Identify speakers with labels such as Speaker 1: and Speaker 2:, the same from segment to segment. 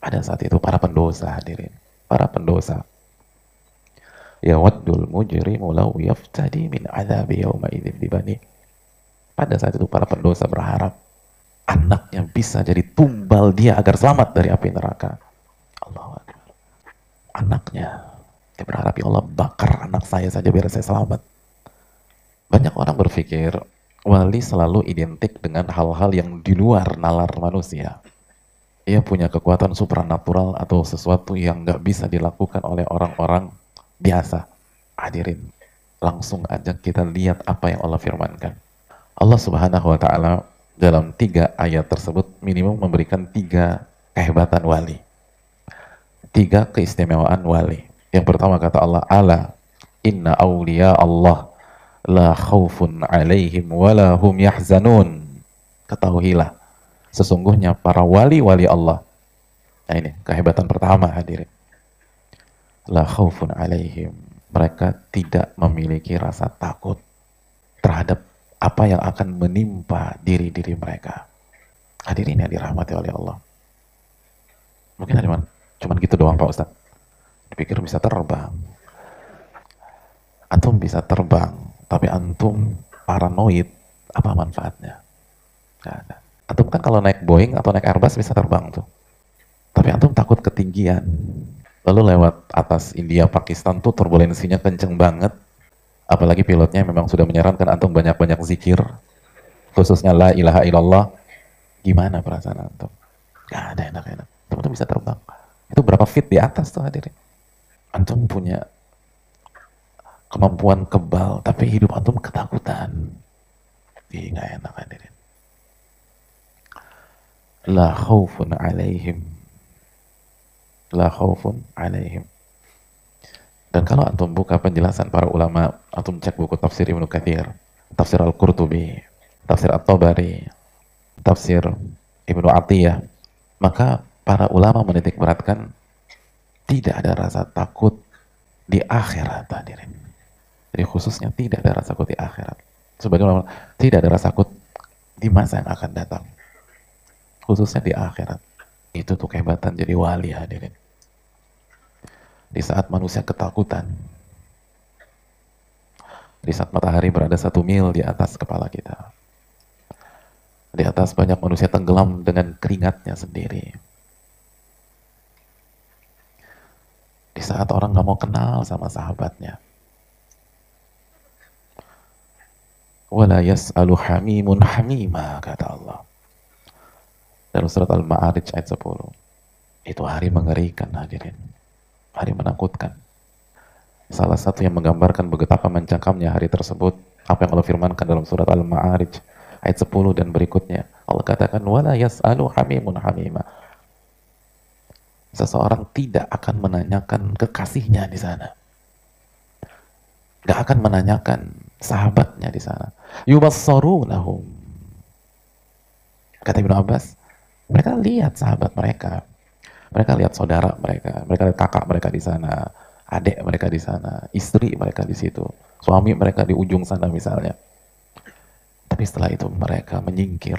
Speaker 1: Pada saat itu para pendosa hadirin, para pendosa. Ya waddul mujrimu law yaftadi min adzabi yauma idzin bibani. Pada saat itu para pendosa berharap anaknya bisa jadi tumbal dia agar selamat dari api neraka. Allahu Akbar. Anaknya, dia berharap ya Allah bakar anak saya saja biar saya selamat. Banyak orang berpikir wali selalu identik dengan hal-hal yang di luar nalar manusia. Ia punya kekuatan supranatural atau sesuatu yang nggak bisa dilakukan oleh orang-orang biasa. Hadirin, langsung aja kita lihat apa yang Allah firmankan. Allah Subhanahu wa Ta'ala dalam 3 ayat tersebut minimum memberikan 3 kehebatan wali, 3 keistimewaan wali. Yang pertama kata Allah, ala inna awliya Allah la khawfun alaihim wala hum yahzanun. Ketahuilah, sesungguhnya para wali-wali Allah. Nah ini kehebatan pertama hadirin. La khawfun alaihim. Mereka tidak memiliki rasa takut terhadap apa yang akan menimpa diri-diri mereka. Hadirin yang dirahmati oleh Allah. Mungkin ada cuman gitu doang Pak Ustadz. Dipikir bisa terbang. Antum bisa terbang, tapi antum paranoid, apa manfaatnya? Gak ada. Antum kan kalau naik Boeing atau naik Airbus bisa terbang tuh. Tapi antum takut ketinggian. Lalu lewat atas India, Pakistan tuh turbulensinya kenceng banget. Apalagi pilotnya memang sudah menyarankan antum banyak-banyak zikir. Khususnya la ilaha illallah. Gimana perasaan antum? Gak ada enak-enak. Antum tuh bisa terbang. Itu berapa feet di atas tuh hadirin. Antum punya kemampuan kebal, tapi hidup antum ketakutan. Ih, gak enak hadirin. La khawfun alaihim. La khawfun alaihim. Dan kalau antum buka penjelasan para ulama, antum cek buku tafsir Ibnu Katsir, tafsir Al-Qurtubi, tafsir At-Tabari, tafsir Ibnu Atiyah, maka para ulama menitik beratkan tidak ada rasa takut di akhirat hadirin. Jadi khususnya tidak ada rasa takut di akhirat. Sebagai ulama, tidak ada rasa takut di masa yang akan datang. Khususnya di akhirat. Itu tuh kehebatan jadi wali hadirin. Di saat manusia ketakutan, di saat matahari berada 1 mil di atas kepala kita, di atas banyak manusia tenggelam dengan keringatnya sendiri, di saat orang gak mau kenal sama sahabatnya, wala yas'alu hamimun hamima, kata Allah dalam surat Al-Ma'arij ayat 10. Itu hari mengerikan hadirin, hari menakutkan. Salah satu yang menggambarkan betapa mencengkamnya hari tersebut, apa yang Allah firmankan dalam surat Al-Ma'arij ayat 10 dan berikutnya. Allah katakan, wala yas'alu hamimun hamima. Seseorang tidak akan menanyakan kekasihnya di sana. Gak akan menanyakan sahabatnya di sana. Yubassarunahum. Kata Ibnu Abbas, mereka lihat sahabat mereka. Mereka lihat saudara mereka lihat kakak mereka di sana, adik mereka di sana, istri mereka di situ, suami mereka di ujung sana misalnya. Tapi setelah itu mereka menyingkir.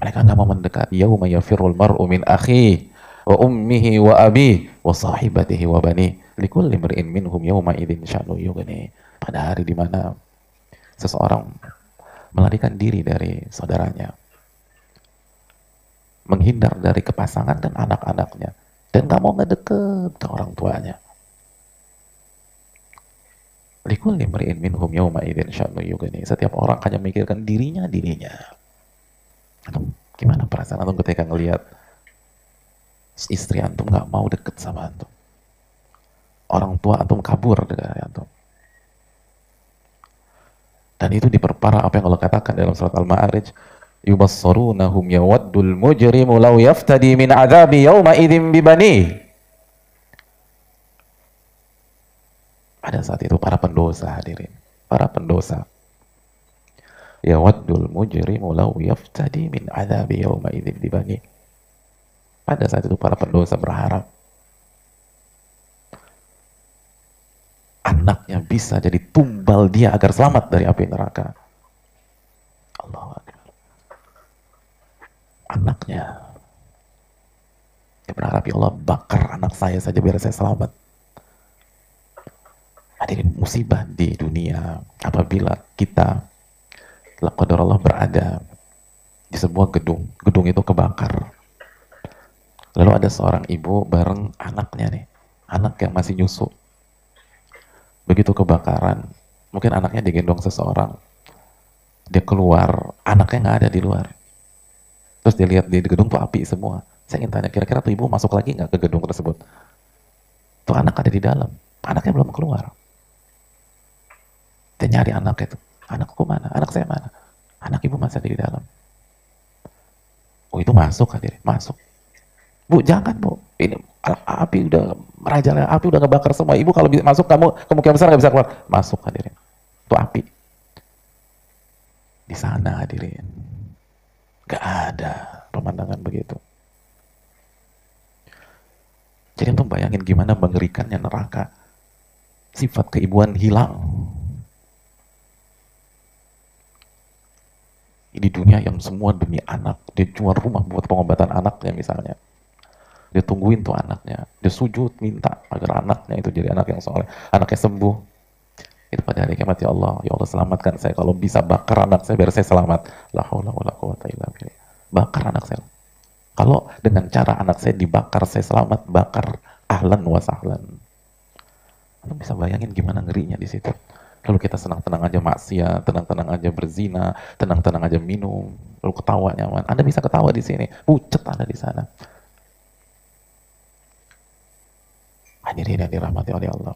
Speaker 1: Mereka nggak mau mendekat. Yauma yafirrul mar'u min akhihi wa ummihi wa abihi wa sahibatihi wa bani likulli imri'in minhum yauma idzin sya'nu yughni. Pada hari di mana seseorang melarikan diri dari saudaranya, menghindar dari kepasangan dan anak-anaknya, dan gak mau ngedeket ke orang tuanya. Likulli imri'in minhum yawma idzin sya'nu yughni. Setiap orang hanya memikirkan dirinya. Antum, gimana perasaan antum ketika ngelihat istri antum gak mau deket sama antum? Orang tua antum kabur dari antum. Dan itu diperparah apa yang Allah katakan dalam surat Al-Ma'arij, yubassarunahum yawaddul mujrimu law yaftadi min adzabi yauma idzin bibani. Pada saat itu para pendosa hadirin, para pendosa. Yawaddul mujrimu law yaftadi min adzabi yauma idzin bibani. Pada saat itu para pendosa berharap anaknya bisa jadi tumbal dia agar selamat dari api neraka. Allahu Akbar. Anaknya. Dia berharap, ya Allah bakar anak saya saja biar saya selamat. Hadirin, musibah di dunia apabila kita qadarullah berada di sebuah gedung, gedung itu kebakar. Lalu ada seorang ibu bareng anaknya nih, anak yang masih nyusu. Begitu kebakaran, mungkin anaknya digendong seseorang, dia keluar, anaknya nggak ada di luar. Terus dia lihat di gedung tuh api semua. Saya ingin tanya, kira-kira tuh ibu masuk lagi nggak ke gedung tersebut? Tuh anak ada di dalam, anaknya belum keluar. Dia nyari anak itu, anakku mana? Anak saya mana? Anak ibu masih ada di dalam. Oh itu masuk hadirin, masuk. Bu jangan bu, ini api udah merajalela, api udah ngebakar semua. Ibu kalau masuk kamu kemungkinan besar nggak bisa keluar. Masuk hadirin, itu api. Di sana hadirin, nggak ada pemandangan begitu. Jadi untuk bayangin gimana mengerikannya neraka. Sifat keibuan hilang. Di dunia yang semua demi anak, dia jual rumah buat pengobatan anaknya misalnya. Dia tungguin tuh anaknya, dia sujud minta agar anaknya itu jadi anak yang soleh, anaknya sembuh. Itu pada hari kiamat, ya Allah selamatkan saya, kalau bisa bakar anak saya biar saya selamat. La haula wala quwata illa billah. Bakar anak saya. Kalau dengan cara anak saya dibakar saya selamat, bakar ahlan wa sahlan. Anda bisa bayangin gimana ngerinya di situ. Lalu kita senang-tenang aja maksiat, tenang-tenang aja berzina, tenang-tenang aja minum, lalu ketawa nyaman. Anda bisa ketawa di sini, pucet Anda di sana. Hadirin yang dirahmati oleh Allah.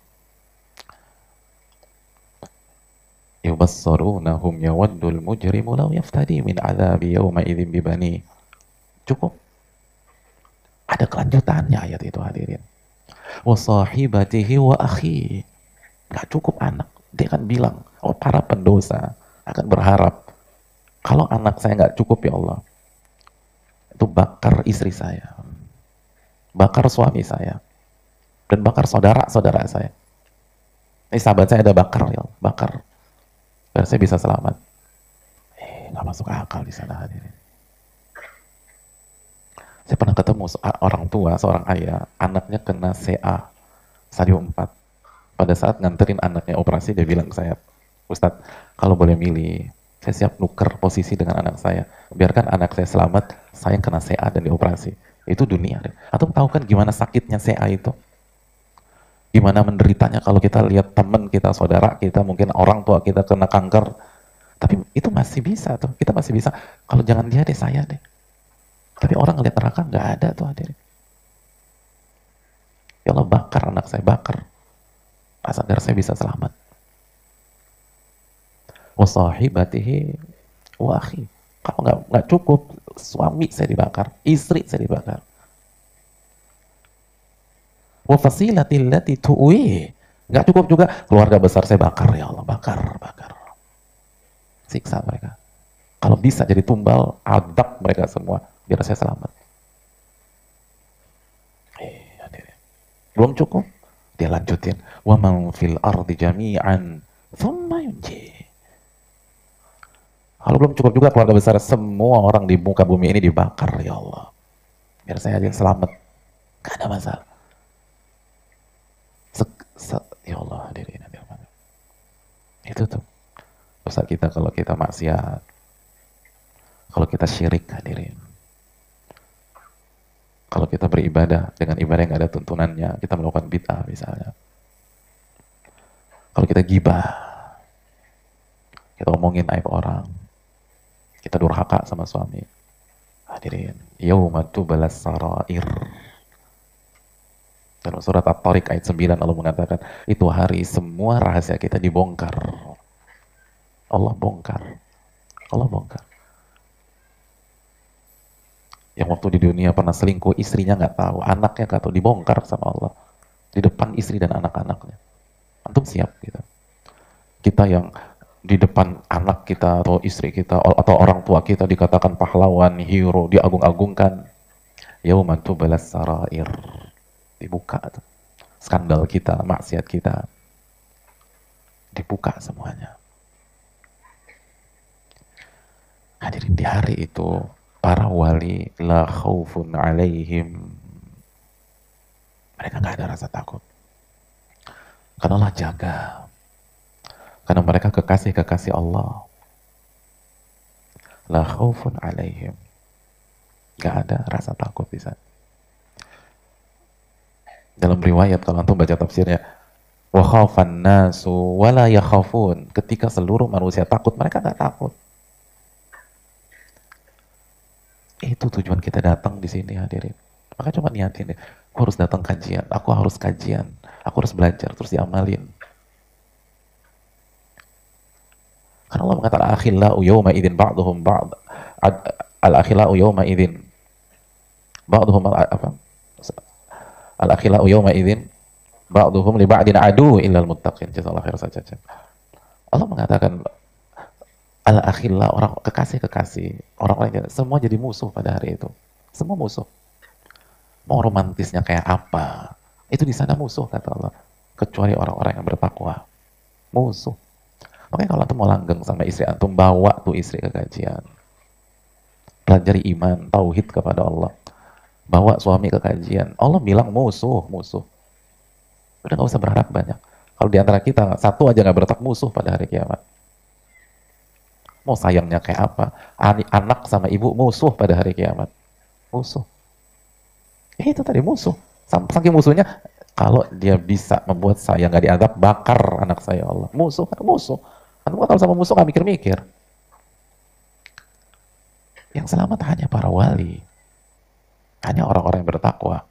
Speaker 1: Yubassarunahum yawaddul mujrimu law yaftadi min adzabi yawma idzin bibani. Cukup. Ada kelanjutannya ayat itu hadirin. Wa sahibatihi wa akhi. Gak cukup anak. Dia akan bilang, oh para pendosa akan berharap, kalau anak saya nggak cukup ya Allah, itu bakar istri saya, bakar suami saya, dan bakar saudara-saudara saya. Ini sahabat saya ada bakar ya, bakar, biar saya bisa selamat. Nggak masuk akal di sana hadirin. Saya pernah ketemu orang tua, seorang ayah, anaknya kena CA, stadium 4. Pada saat nganterin anaknya operasi, dia bilang ke saya, Ustadz, kalau boleh milih, saya siap nuker posisi dengan anak saya. Biarkan anak saya selamat, saya kena CA dan dioperasi. Itu dunia. Atau tahu kan gimana sakitnya CA itu? Gimana menderitanya kalau kita lihat teman kita, saudara kita, mungkin orang tua kita kena kanker. Tapi itu masih bisa tuh, kita masih bisa. Kalau jangan dia deh, saya deh. Tapi orang ngeliat neraka nggak ada tuh hadirin. Ya Allah bakar anak saya, bakar. Agar saya bisa selamat. Wa sahibatihi wa akhi. Kalau nggak cukup, suami saya dibakar, istri saya dibakar. Wa fasilatil lati tuwi. Nggak cukup juga, keluarga besar saya bakar, ya Allah, bakar. Siksa mereka. Kalau bisa jadi tumbal, adab mereka semua, biar saya selamat. Belum cukup, dia lanjutin, wa man fil ardi jami'an thumma yunji. Kalau belum cukup juga, keluarga besar semua orang di muka bumi ini dibakar, ya Allah, biar saya aja selamat, gak ada masalah. Ya Allah, hadirin. Itu tuh dosa kita kalau kita maksiat, kalau kita syirik, hadirin. Kalau kita beribadah dengan ibadah yang gak ada tuntunannya, kita melakukan bid'ah misalnya. Kalau kita gibah, kita omongin aib orang, kita durhaka sama suami, hadirin, yauma tubalas sarair. Dalam surat At-Tariq ayat 9 Allah mengatakan, itu hari semua rahasia kita dibongkar. Allah bongkar. Yang waktu di dunia pernah selingkuh, istrinya nggak tahu, anaknya nggak tahu, dibongkar sama Allah di depan istri dan anak-anaknya. Antum siap gitu? Kita yang di depan anak kita atau istri kita atau orang tua kita dikatakan pahlawan, hero, diagung-agungkan. Yauma tubalas sarair. Dibuka tuh. Skandal kita, maksiat kita. Dibuka semuanya. Hadirin, di hari itu para wali la khaufun alaihim Mereka nggak ada rasa takut. Karena Allah jaga. Karena mereka kekasih-kekasih Allah. La khaufun alaihim. Nggak ada rasa takut di sana. Dalam riwayat kalau antum baca tafsirnya, wa khafan nasu wala yakhafun. Ketika seluruh manusia takut, mereka nggak takut. Itu tujuan kita datang di sini, hadirin. Maka coba niatin deh, aku harus datang kajian, aku harus kajian, aku harus belajar, terus diamalin. Karena Allah mengatakan akhillau yawma idzin ba'duhum ba'd, al-akhillau yawma idzin ba'duhum apa? Al-akhillau yawma idzin ba'duhum li ba'din adu illal muttaqin. Jazakallahu khair saja. Allah mengatakan al-akhillau, orang kekasih-kekasih, orang-orang semua jadi musuh pada hari itu. Semua musuh. Mau romantisnya kayak apa? Itu di sana musuh kata Allah. Kecuali orang-orang yang bertakwa. Musuh. Makanya kalau antum mau langgeng sama istri antum, bawa tuh istri ke kajian. Pelajari iman, tauhid kepada Allah. Bawa suami ke kajian. Allah bilang musuh, musuh. Udah gak usah berharap banyak. Kalau di antara kita, satu aja gak bertak musuh pada hari kiamat. Mau sayangnya kayak apa? Anak sama ibu musuh pada hari kiamat. Musuh. Itu tadi musuh. Saking musuhnya, kalau dia bisa membuat saya gak diadab, bakar anak saya Allah. Musuh, kan musuh. Antum kalau sama musuh gak mikir-mikir. Yang selamat hanya para wali. Hanya orang-orang yang bertakwa.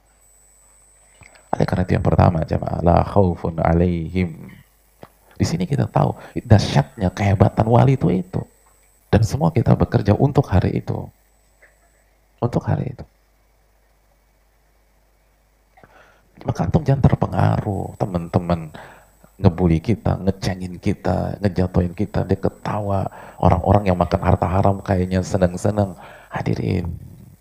Speaker 1: Oleh karena itu yang pertama, jamaah, la khaufun alaihim. Di sini kita tahu dahsyatnya kehebatan wali itu. Dan semua kita bekerja untuk hari itu. Untuk hari itu. Maka antum jangan terpengaruh, teman-teman ngebully kita, ngecengin kita, ngejatuhin kita, dia ketawa. Orang-orang yang makan harta haram kayaknya senang-senang. Hadirin,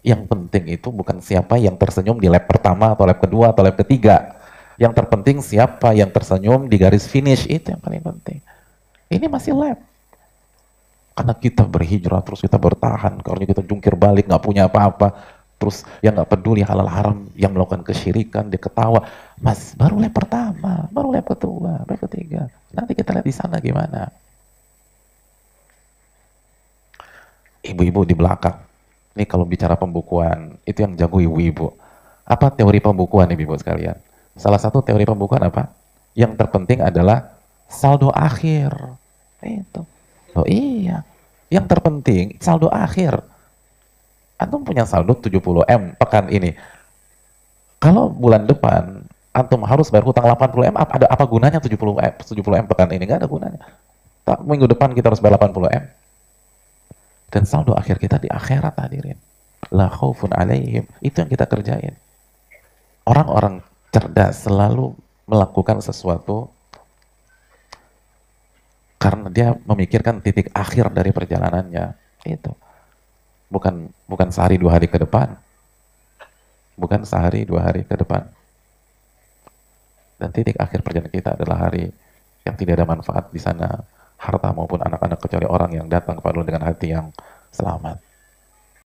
Speaker 1: yang penting itu bukan siapa yang tersenyum di lap pertama atau lap kedua atau lap ketiga. Yang terpenting siapa yang tersenyum di garis finish, itu yang paling penting. Ini masih lap. Karena kita berhijrah, terus kita bertahan, karena kita jungkir balik, nggak punya apa-apa. Terus yang nggak peduli halal haram, yang melakukan kesyirikan, dia ketawa. Mas, baru lap pertama, baru lap kedua, lap ketiga. Nanti kita lihat di sana gimana. Ibu-ibu di belakang. Ini kalau bicara pembukuan, itu yang jago ibu-ibu. Apa teori pembukuan ibu-ibu sekalian? Salah satu teori pembukuan apa? Yang terpenting adalah saldo akhir. Itu. Oh iya. Yang terpenting saldo akhir. Antum punya saldo 70M pekan ini. Kalau bulan depan antum harus bayar hutang 80M, ada apa gunanya 70M pekan ini? Nggak ada gunanya. Minggu depan kita harus bayar 80M. Dan saldo akhir kita di akhirat, hadirin. La khaufun alaihim. Itu yang kita kerjain. Orang-orang cerdas selalu melakukan sesuatu karena dia memikirkan titik akhir dari perjalanannya. Itu. Bukan sehari 2 hari ke depan. Bukan sehari 2 hari ke depan. Dan titik akhir perjalanan kita adalah hari yang tidak ada manfaat di sana, harta maupun anak-anak, kecuali orang yang datang kepada Allah dengan hati yang selamat.